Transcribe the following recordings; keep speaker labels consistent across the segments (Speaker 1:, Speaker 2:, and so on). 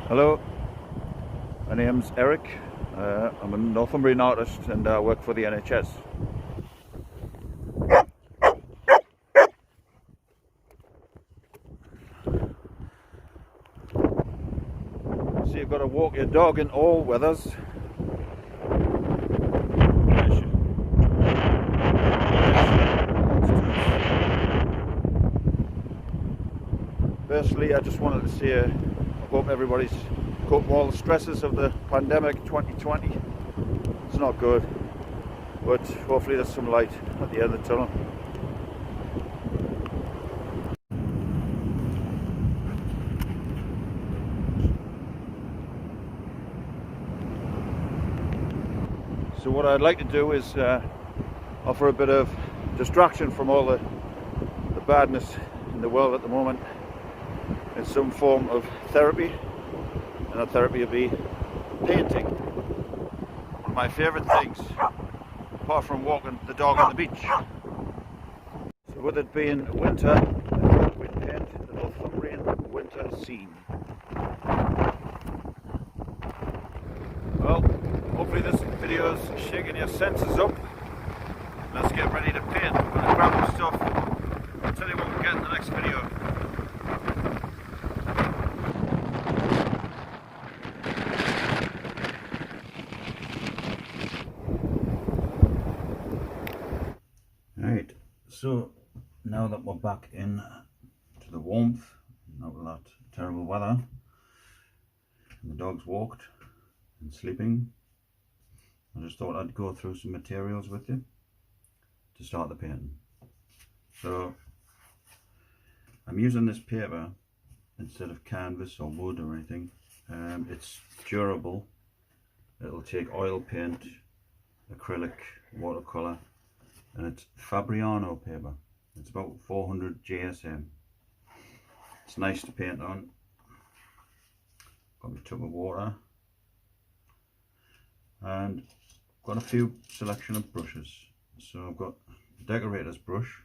Speaker 1: Hello, my name's Eric. I'm a Northumbrian artist and I work for the NHS. So you've got to walk your dog in all weathers. Firstly, I just wanted to say I hope everybody's coped with all the stresses of the pandemic 2020. It's not good, but hopefully there's some light at the end of the tunnel. So what I'd like to do is offer a bit of distraction from all the badness in the world at the moment in some form of therapy, and that therapy will be painting. One of my favourite things, apart from walking the dog on the beach. So with it being winter, I thought we'd paint the Northumbrian winter scene. Well, hopefully this video is shaking your senses up. Let's get ready to paint. I'm going to grab my stuff. I'll tell you what we'll get in the next video. Right, so now that we're back in to the warmth, not with that terrible weather, and the dog's walked and sleeping, I just thought I'd go through some materials with you to start the painting. So I'm using this paper instead of canvas or wood or anything. It's durable. It'll take oil paint, acrylic, watercolour, and it's Fabriano paper. It's about 400 GSM. It's nice to paint on. Got my tub of water and got a few selection of brushes. So I've got a decorator's brush,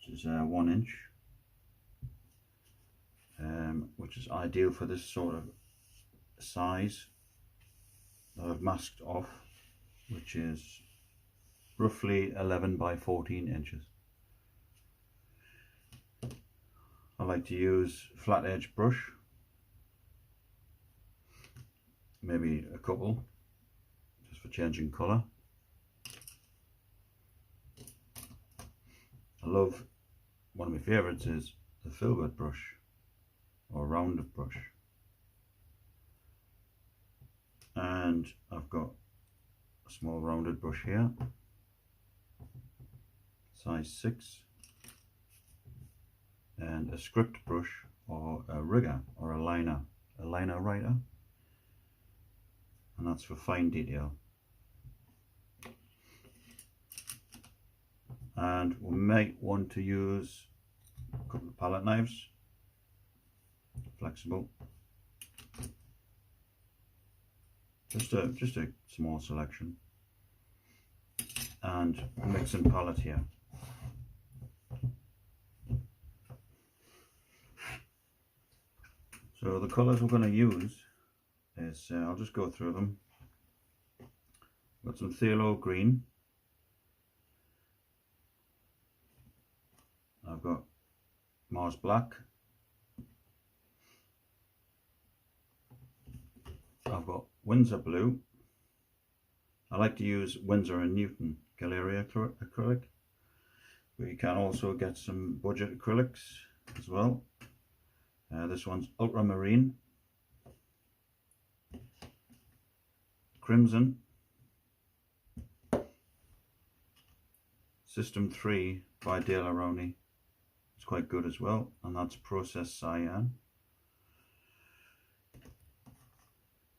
Speaker 1: which is 1 inch, which is ideal for this sort of size that I've masked off, which is roughly 11 by 14 inches. I like to use flat edge brush, maybe a couple, just for changing colour. I love, one of my favourites is the filbert brush or rounded brush, and I've got a small rounded brush here, size 6, and a script brush or a rigger or a liner writer, and that's for fine detail. And we might want to use a couple of palette knives, flexible, just a small selection, and a mixing palette here. So the colours we're going to use is, I'll just go through them. Got some phthalo green. I've got Mars black. I've got Windsor blue. I like to use Winsor and Newton Galleria acrylic, but you can also get some budget acrylics as well. This one's ultramarine, crimson, System 3 by Dale Aroney. It's quite good as well, and that's processed cyan,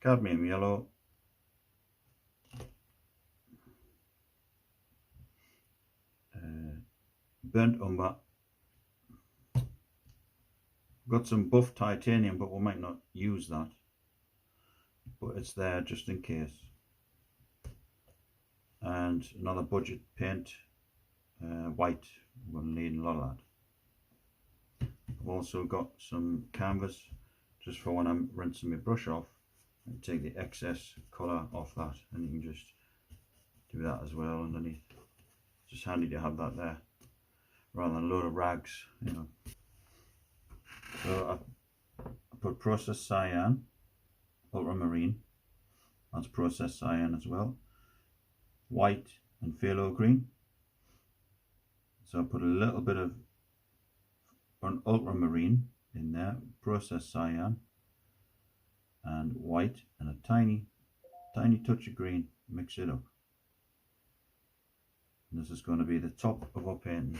Speaker 1: cadmium yellow, burnt umber. Got some buff titanium, but we might not use that, but it's there just in case. And another budget paint, white. We're going to need a lot of that. I've also got some canvas. just for when I'm rinsing my brush off, and take the excess colour off that, and you can just do that as well underneath. Just handy to have that there rather than a load of rags, you know. So I put processed cyan, ultramarine, that's processed cyan as well, white and phthalo green. So I put a little bit of an ultramarine in there, processed cyan and white, and a tiny touch of green. Mix it up. And this is going to be the top of our painting.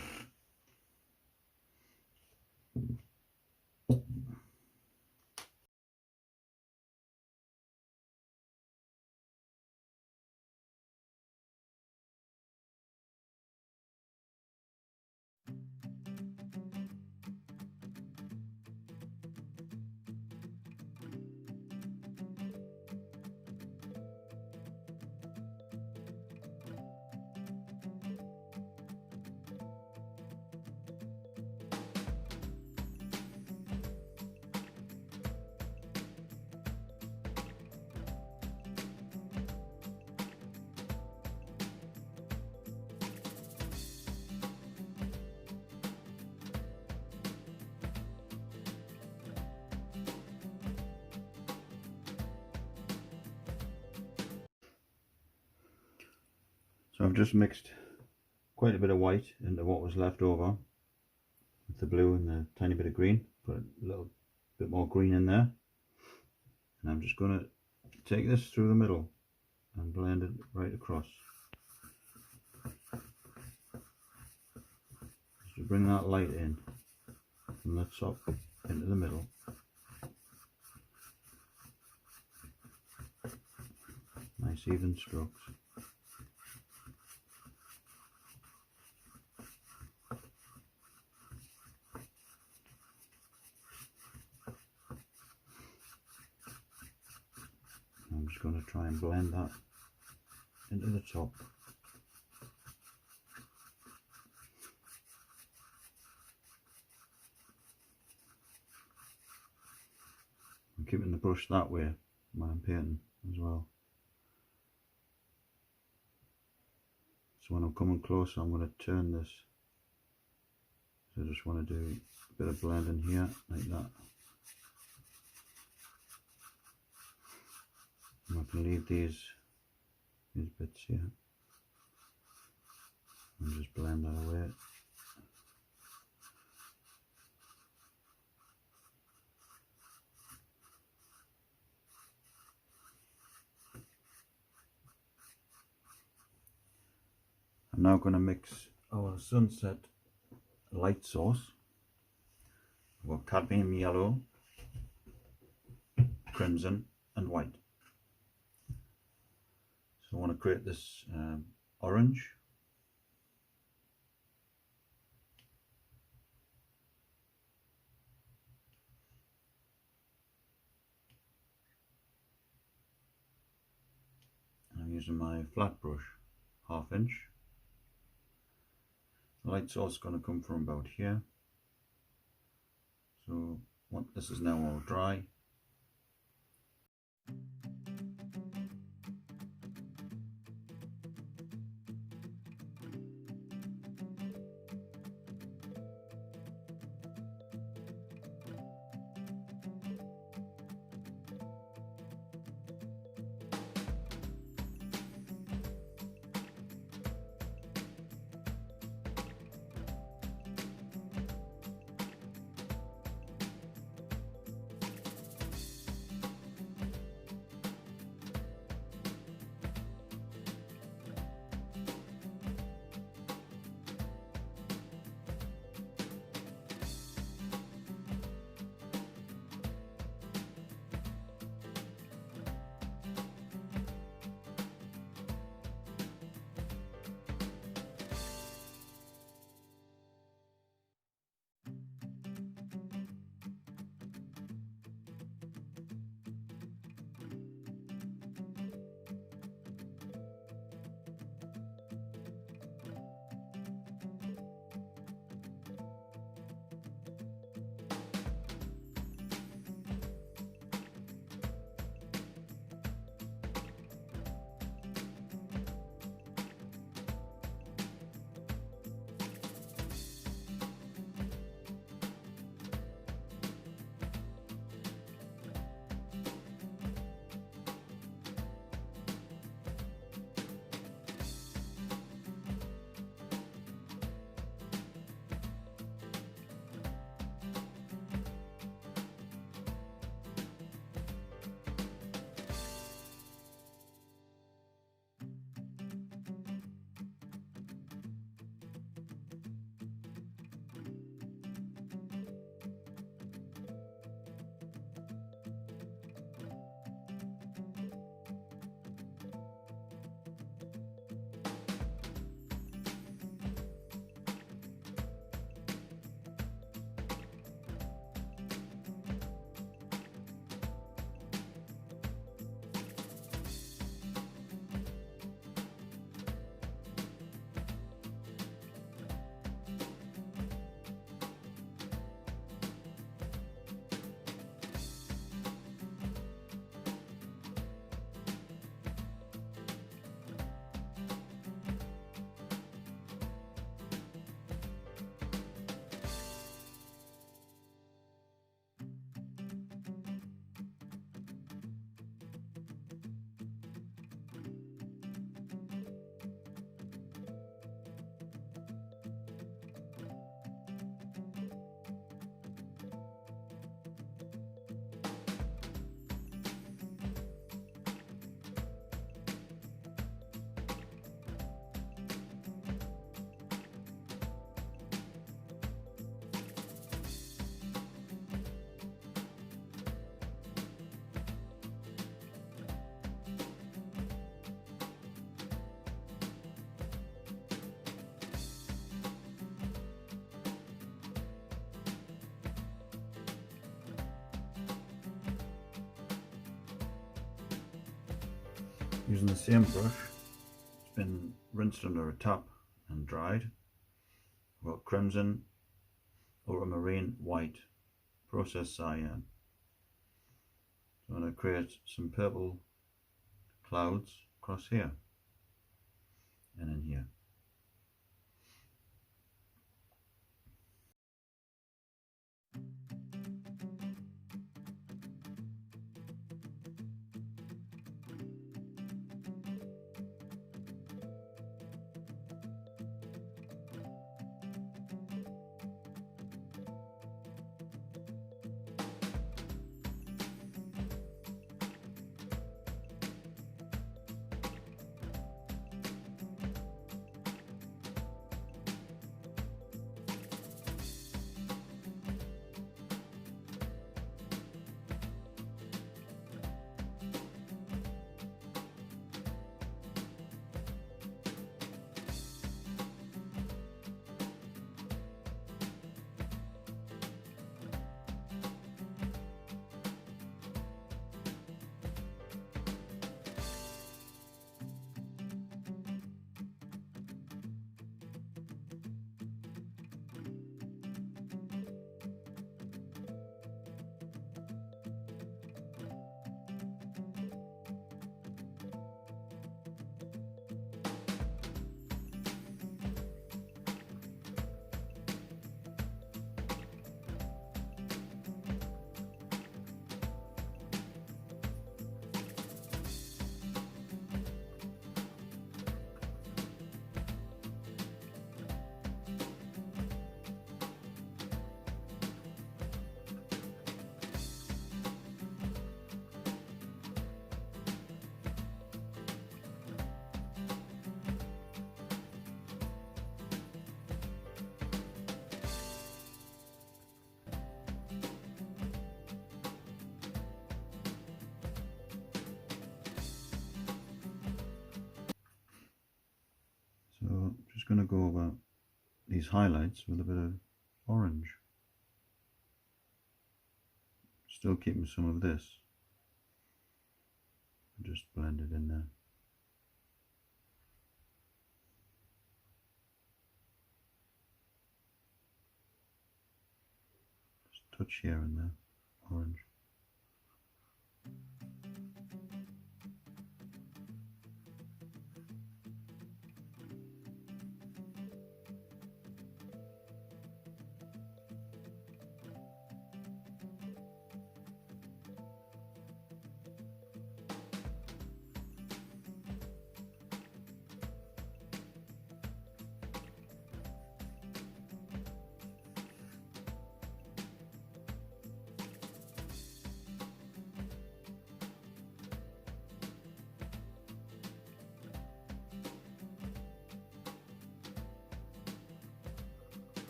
Speaker 1: So I've just mixed quite a bit of white into what was left over with the blue and the tiny bit of green. Put a little bit more green in there, and I'm just going to take this through the middle and blend it right across. Just to bring that light in from the top into the middle. Nice even strokes. I'm just going to try and blend that into the top. I'm keeping the brush that way when I'm painting as well. So when I'm coming closer, I'm going to turn this. So I just want to do a bit of blending here, like that. And I can leave these bits here and just blend that away. I'm now going to mix our sunset light source. We've got cadmium yellow, crimson and white. So I want to create this orange. And I'm using my flat brush, 1/2 inch. The light source is going to come from about here. So this is now all dry. Using the same brush, it's been rinsed under a tap and dried. I've got crimson, ultramarine, white, processed cyan. So I'm going to create some purple clouds across here and in here. So I'm just going to go over these highlights with a bit of orange. Still keeping some of this. Just blend it in there. Just touch here and there, orange.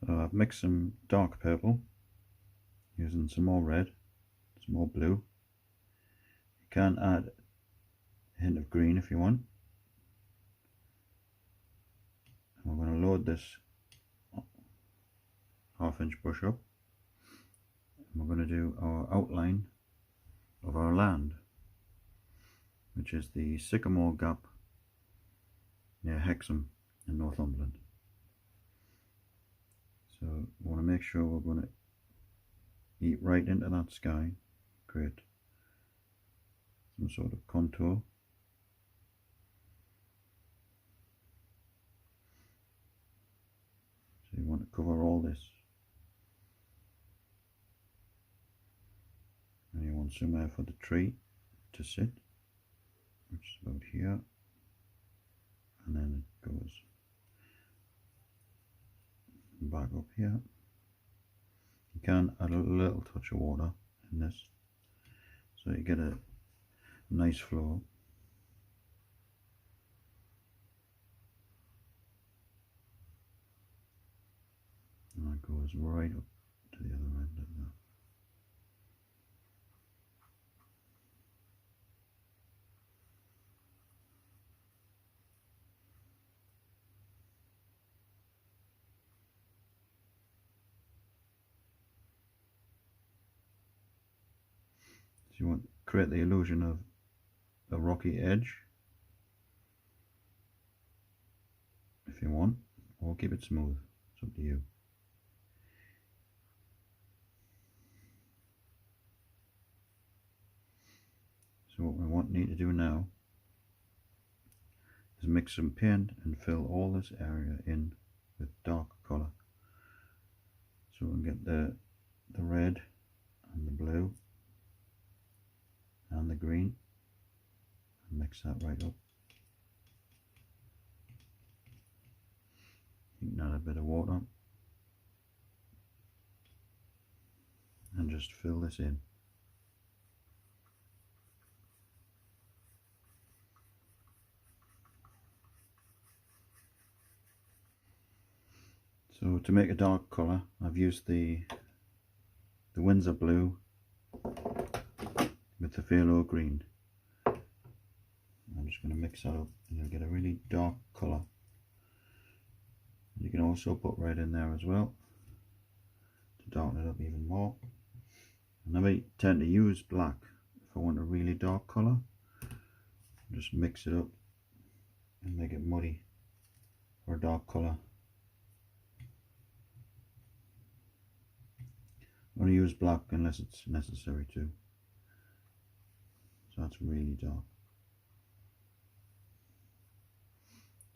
Speaker 1: I've mixed some dark purple using some more red, some more blue. You can add a hint of green if you want. And we're going to load this half-inch brush up, and we're going to do our outline of our land, which is the Sycamore Gap near Hexham in Northumberland. So we want to make sure we're going to eat right into that sky, create some sort of contour. So you want to cover all this, and you want somewhere for the tree to sit, which is about here, and then it goes back up here. You can add a little touch of water in this so you get a nice flow. And that goes right up to the other end of that. you want to create the illusion of a rocky edge if you want, or keep it smooth, it's up to you. So what we need to do now is mix some paint and fill all this area in with dark colour, so we can get the red and the blue and the green, and mix that right up. You can add a bit of water and just fill this in. So to make a dark colour, I've used the Windsor blue with the phthalo green. I'm just going to mix that up and you'll get a really dark colour. You can also put red in there as well to darken it up even more. And I might tend to use black if I want a really dark colour. Just mix it up and make it muddy or a dark colour. I'm going to use black unless it's necessary to. So that's really dark.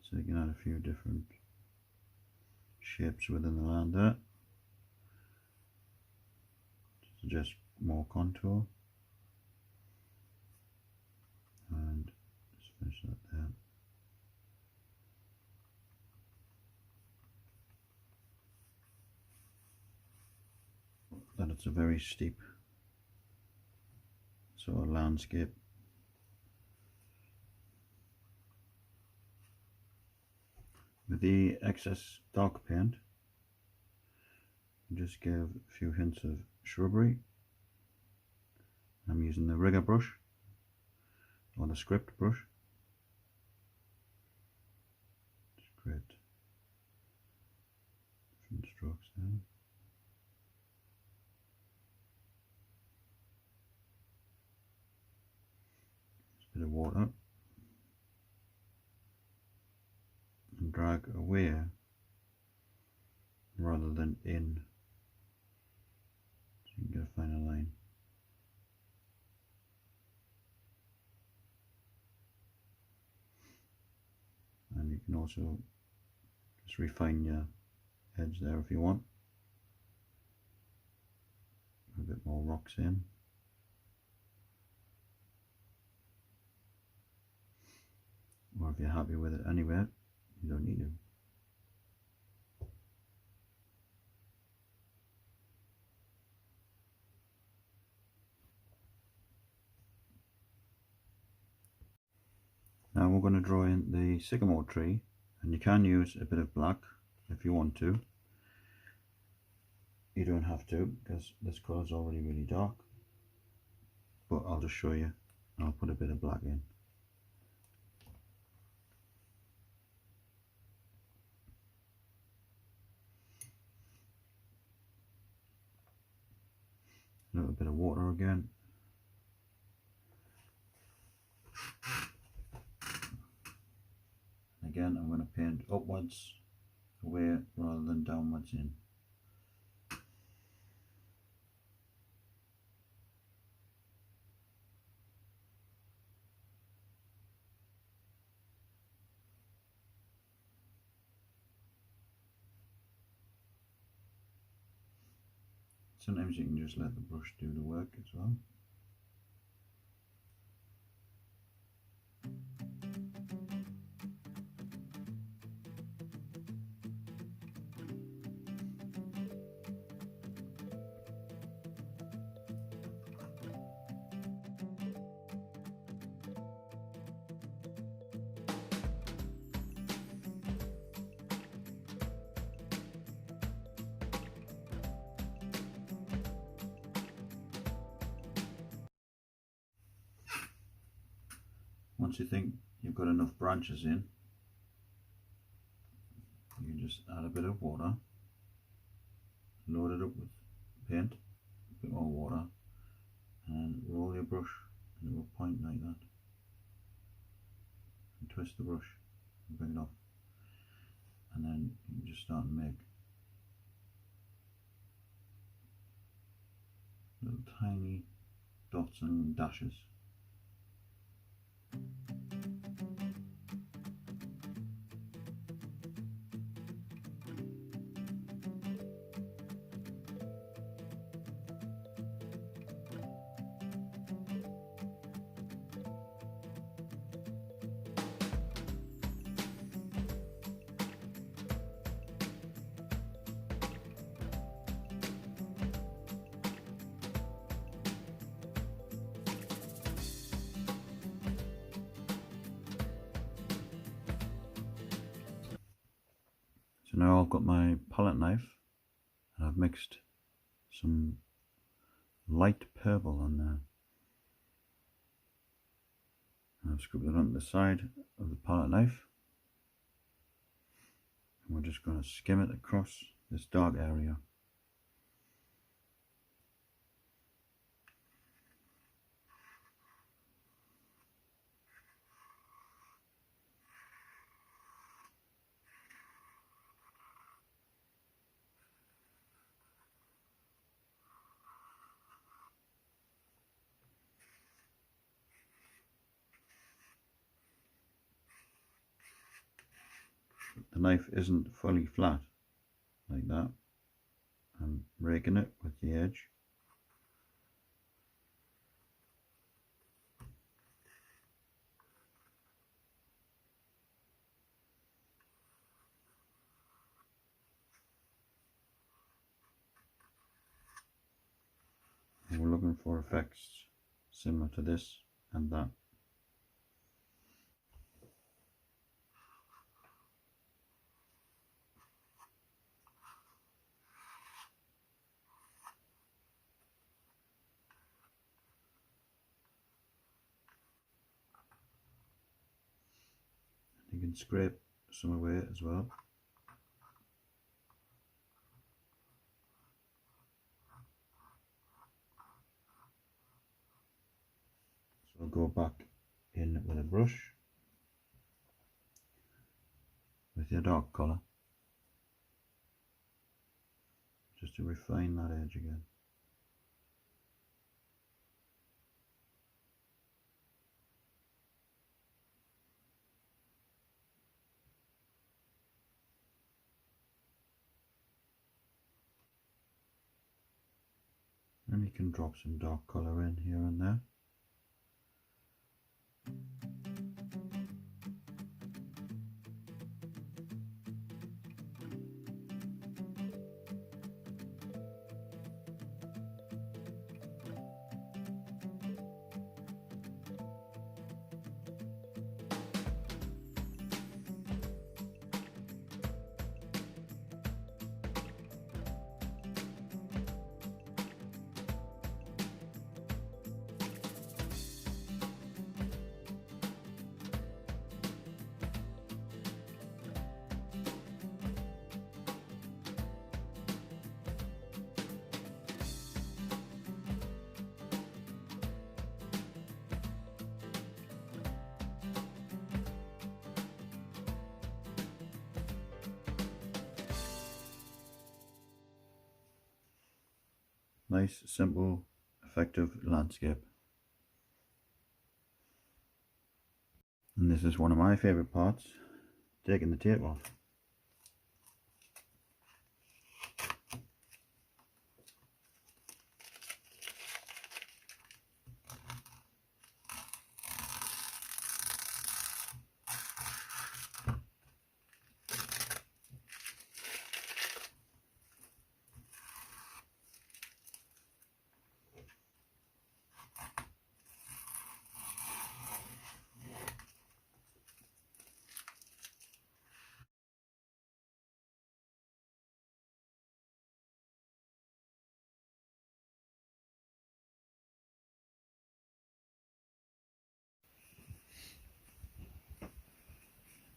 Speaker 1: So you can add a few different shapes within the land there to suggest more contour. And just finish that there. That it's a very steep sort of landscape. With the excess dark paint, just give a few hints of shrubbery. I'm using the rigger brush or the script brush. Just create different strokes there. Bit of water and drag away rather than in, so you can get a finer line. And you can also just refine your edge there if you want. Put a bit more rocks in. Or if you're happy with it anyway, you don't need to. Now we're going to draw in the sycamore tree, and you can use a bit of black if you want to. You don't have to, because this colour is already really dark, but I'll just show you. I'll put a bit of black in. A little bit of water again. Again, I'm going to paint upwards away rather than downwards in. Sometimes you can just let the brush do the work as well. Once you think you've got enough branches in, you can just add a bit of water, load it up with paint, a bit more water, and roll your brush into a point like that, and twist the brush and bring it off, and then you can just start to make little tiny dots and dashes. So now I've got my palette knife and I've mixed some light purple on there. And I've scooped it onto the side of the palette knife. And we're just going to skim it across this dark area. The knife isn't fully flat like that. I'm raking it with the edge. And we're looking for effects similar to this and that. You can scrape some away as well. So I'll go back in with a brush with your dark colour just to refine that edge again. And you can drop some dark colour in here and there. Nice, simple, effective landscape. And this is one of my favourite parts, taking the tape off.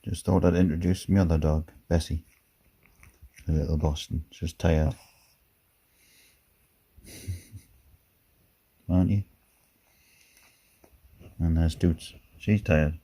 Speaker 1: Just thought I'd introduce my other dog, Bessie, a little Boston. She's tired, aren't you? And there's Toots. She's tired.